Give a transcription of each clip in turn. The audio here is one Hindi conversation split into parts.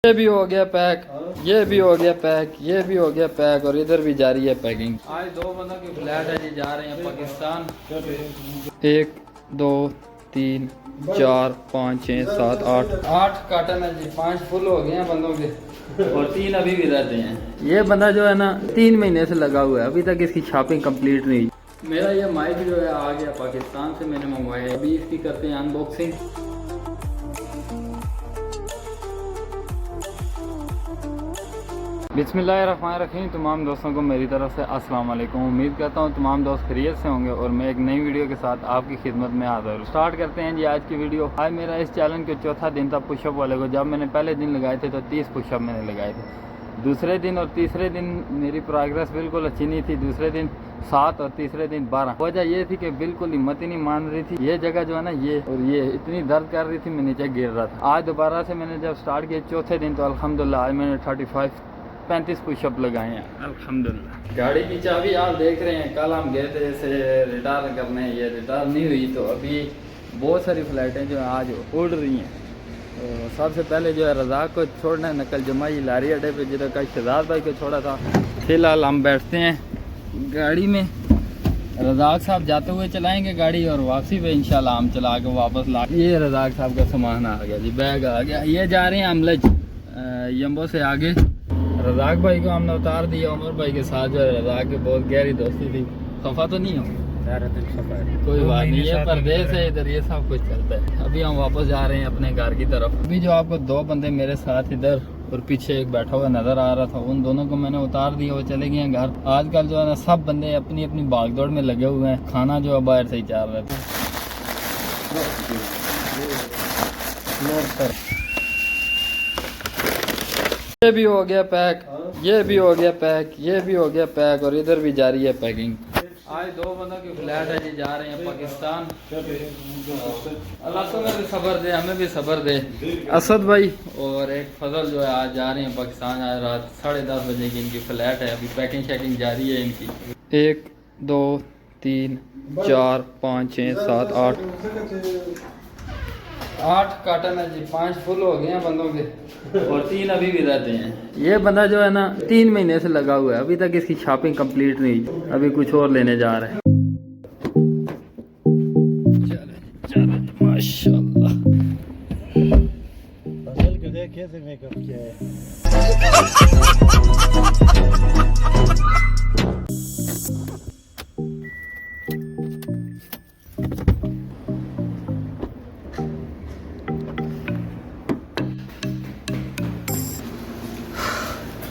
ये भी हो गया पैक, ये भी हो गया पैक, ये भी हो गया पैक और इधर भी जारी है पैकिंग। आज दो बंदों की फ्लैट है जी, जा रहे हैं पाकिस्तान। 1 2 3 4 5 6 7 8 कार्टन है जी, 5 फुल हो गए हैं बंदों के और 3 अभी भी रहते हैं। ये बंदा जो है ना 3 महीने से लगा हुआ है, अभी तक इसकी शॉपिंग कंप्लीट नहीं हुई। मेरा ये माइक जो है आ गया पाकिस्तान से, मैंने मंगवाया, अभी इसकी करते हैं अनबॉक्सिंग। बिस्मिल्लाहिर्रहमानिर्रहीम। तमाम दोस्तों को मेरी तरफ से अस्सलाम वालेकुम। उम्मीद करता हूँ तमाम दोस्त खैरियत से होंगे और मैं एक नई वीडियो के साथ आपकी खिदमत में हाज़िर हूँ। स्टार्ट करते हैं जी आज की वीडियो। आज मेरा इस चैलेंज के चौथा दिन था पुशअप वाले को। जब मैंने पहले दिन लगाए थे तो 30 पुशअप मैंने लगाए थे। दूसरे दिन और तीसरे दिन मेरी प्रोग्रेस बिल्कुल अच्छी नहीं थी। दूसरे दिन 7 और तीसरे दिन 12। वजह ये थी कि बिल्कुल हिम्मत ही नहीं मान रही थी। ये जगह जो है ना ये और ये इतनी दर्द कर रही थी, मैं नीचे गिर रहा था। आज दोबारा से मैंने जब स्टार्ट किया चौथे दिन, तो अल्हम्दुलिल्लाह आज मैंने 35 पुशअप लगाए हैं अल्हम्दुलिल्लाह। गाड़ी की चाबी आप देख रहे हैं, कल हम गए थे इसे रिटायर करने, ये रिटायर नहीं हुई, तो अभी बहुत सारी फ्लाइटें जो है आज उड़ रही हैं। तो सबसे पहले जो है रज़ाक को छोड़ना है नकल जमाई लारी अड्डे पे, जिधर का शहजाद भाई को छोड़ा था। फिलहाल हम बैठते हैं गाड़ी में, रज़ाक साहब जाते हुए चलाएंगे गाड़ी और वापसी पे इंशाल्लाह हम चला के वापस ला। ये रज़ाक साहब का सामान आ गया जी, बैग आ गया। ये जा रहे हैं अमलज यम्बो से आगे। रज़ाक भाई को हमने उतार दिया, उमर भाई के साथ जो है रज़ाक की बहुत गहरी दोस्ती थी। खफा तो नहीं हो? कोई बात नहीं, ये परदेश है, इधर ये सब कुछ चलता है। अभी हम वापस जा रहे हैं अपने घर की तरफ। अभी जो आपको 2 बंदे मेरे साथ इधर और पीछे एक बैठा हुआ नजर आ रहा था, उन दोनों को मैंने उतार दिया, वो चले गए हैं घर। आजकल जो है ना सब बंदे अपनी अपनी भागदौड़ में लगे हुए हैं, खाना जो है बाहर से ही चाह रहे थे। ये भी हो गया पैक, ये भी हो गया पैक, ये भी हो गया पैक और इधर भी जारी है पैकिंग। आज 2 बंदों की फ्लैट है जी, जा रहे हैं पाकिस्तान। अल्लाह तुम्हें भी सब्र दे, हमें भी सब्र दे। असद भाई और एक फजल जो है आज जा रहे हैं पाकिस्तान। आज रात 10:30 बजे की इनकी फ्लैट है, अभी पैकिंग शैकिंग जारी है इनकी। 1 2 3 4 5 6 7 8 कार्टन है जी, 5 फुल हो गए हैं बंदों के और 3 अभी भी रहते हैं। ये बंदा जो है ना 3 महीने से लगा हुआ है, अभी तक इसकी शॉपिंग कंप्लीट नहीं, अभी कुछ और लेने जा रहे हैं। चलो माशाल्लाह, कैसे मेकअप किया है।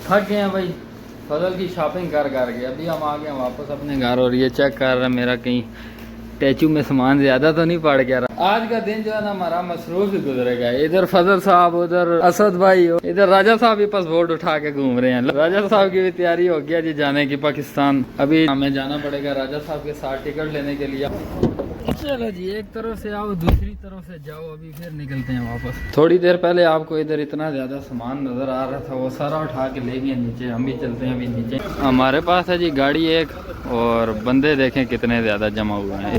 थक गए हैं भाई फजल की शॉपिंग कर के। अभी हम आ गए हैं वापस अपने घर और ये चेक कर रहा है मेरा कहीं टैचू में सामान ज़्यादा तो नहीं पड़ गया। आज का दिन जो है ना हमारा मसरूफ ही गुजरेगा। इधर फजल साहब, उधर असद भाई, इधर राजा साहब भी पासपोर्ट उठा के घूम रहे हैं। राजा साहब की भी तैयारी हो गया जी जाने की पाकिस्तान। अभी हमें जाना पड़ेगा राजा साहब के साथ टिकट लेने के लिए। चलो जी, एक तरफ से आओ दूसरी तरफ से जाओ, अभी फिर निकलते हैं वापस। थोड़ी देर पहले आपको इधर इतना ज़्यादा सामान नज़र आ रहा था, वो सारा उठा के ले गए नीचे। हम भी चलते हैं अभी नीचे। हमारे पास है जी गाड़ी एक और बंदे देखें कितने ज़्यादा जमा हुए हैं।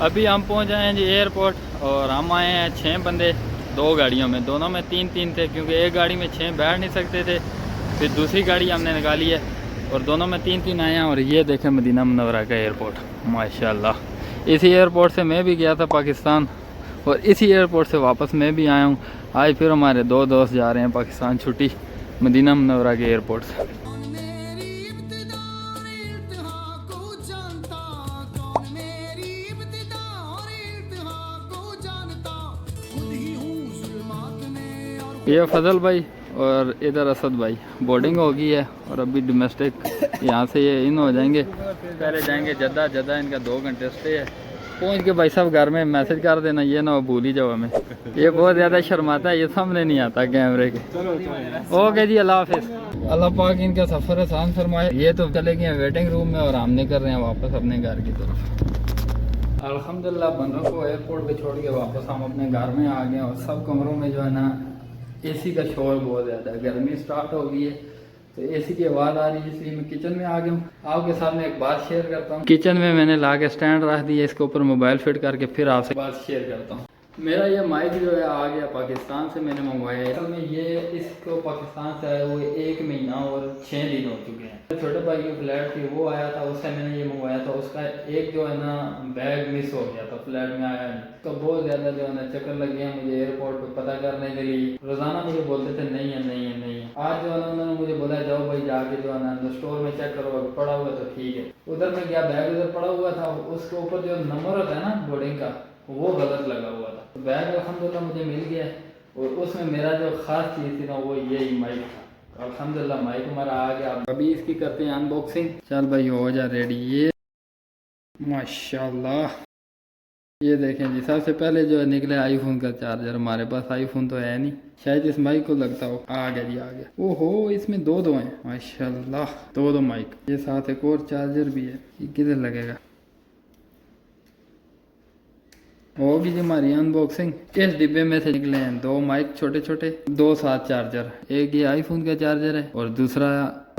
अभी हम पहुंच आए हैं जी एयरपोर्ट और हम आए हैं 6 बंदे 2 गाड़ियों में। दोनों में 3-3 थे क्योंकि एक गाड़ी में 6 बैठ नहीं सकते थे। फिर दूसरी गाड़ी हमने निकाली है और दोनों में 3-3 आए हैं। और ये देखें मदीना मुनव्वरा का एयरपोर्ट माशाल्लाह। इसी एयरपोर्ट से मैं भी गया था पाकिस्तान और इसी एयरपोर्ट से वापस मैं भी आया हूँ। आज फिर हमारे 2 दोस्त जा रहे हैं पाकिस्तान छुट्टी, मदीना मुनव्वरा के एयरपोर्ट से। ये फजल भाई और इधर असद भाई बोर्डिंग हो गई है और अभी डोमेस्टिक यहाँ से ये इन हो जाएंगे। पहले जाएंगे जद्दा, जद्दा इनका 2 घंटे स्टे है। पहुँच के भाई साहब घर में मैसेज कर देना, ये ना भूल ही जाओ हमें। ये बहुत ज़्यादा शर्माता है, ये सामने नहीं आता कैमरे के। ओके जी, अल्लाह हाफिज़। अल्लाह पाक इनका सफ़र आसान फरमाए। ये तो चले गए वेटिंग रूम में और हम निकल रहे हैं वापस अपने घर की तरफ। अल्हम्दुलिल्लाह बंदों को एयरपोर्ट पे छोड़ के वापस हम अपने घर में आ गए और सब कमरों में जो है ना एसी का शोर बहुत ज़्यादा है। गर्मी स्टार्ट हो गई है तो एसी की आवाज़ आ रही है, इसलिए मैं किचन में आ गया हूँ। आपके साथ में एक बात शेयर करता हूँ। किचन में मैंने ला के स्टैंड रख दिया, इसके ऊपर मोबाइल फिट करके फिर आपसे बात शेयर करता हूँ। मेरा ये माइक जो है आ गया पाकिस्तान से, मैंने मंगवाया है। असल में ये इसको पाकिस्तान से आया हुए 1 महीना और 6 दिन हो चुके हैं। छोटे भाई की फ्लैट थी वो आया था, उससे मैंने ये मंगवाया था। उसका एक जो है ना बैग मिस हो गया था, फ्लैट में आया नहीं। तो बहुत ज़्यादा जो है ना चक्कर लग गया मुझे एयरपोर्ट पे पता करने के लिए। रोज़ाना मुझे बोलते थे नहीं है नहीं है नहीं है। आज जो है ना उन्होंने मुझे बोला जाओ भाई जाके जो है ना स्टोर में चेक करो, अगर पड़ा हुआ तो ठीक है। उधर में गया, बैग उधर पड़ा हुआ था, उसके ऊपर जो नंबर होता है ना बोर्डिंग का वो गलत लगा हुआ था। तो बैग अल्हम्दुलिल्लाह मुझे मिल गया और उसमें मेरा जो ख़ास चीज़ थी ना वो यही माइक था। अल्हम्दुलिल्लाह माइक हमारा आ गया। अभी इसकी करते हैं अनबॉक्सिंग। चल भाई हो जा रेडी। ये माशाल्लाह, ये देखें जी, सबसे पहले जो है निकले आईफोन का चार्जर। हमारे पास आईफोन तो है नहीं, शायद इस माइक को लगता हो। आ गया जी आ गया। ओहो इसमें दो हैं माशाल्लाह, दो माइक। ये साथ एक और चार्जर भी है, ये किधर लगेगा। होगी जी हमारी अनबॉक्सिंग। इस डिब्बे में से निकले हैं 2 माइक छोटे छोटे, 2 साथ चार्जर। एक ये आईफोन का चार्जर है और दूसरा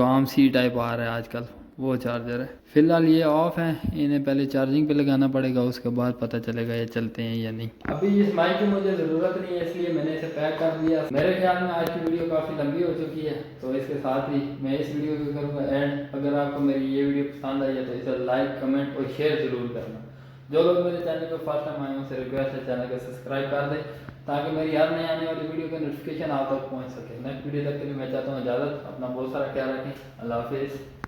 आम सी टाइप आ रहा है आजकल, वो चार्जर है। फिलहाल ये ऑफ है, इन्हें पहले चार्जिंग पे लगाना पड़ेगा, उसके बाद पता चलेगा ये चलते हैं या नहीं। अभी इस माइक की मुझे ज़रूरत नहीं है, इसलिए मैंने इसे पैक कर दिया। मेरे ख्याल में आज की वीडियो काफ़ी लंबी हो चुकी है, तो इसके साथ ही मैं इस वीडियो को करूँगा एंड। अगर आपको मेरी ये वीडियो पसंद आई है तो इसे लाइक कमेंट और शेयर ज़रूर करना। जो लोग मेरे चैनल पर फर्स्ट टाइम आए उनसे रिक्वेस्ट है चैनल को सब्सक्राइब कर दें, ताकि मेरी हर नई आने वाली वीडियो का नोटिफिकेशन आप तक पहुंच सके। नेक्स्ट वीडियो तक के लिए मैं चाहता हूँ इजाज़त। अपना बहुत सारा ख्याल रखें। अल्लाह हाफिज़।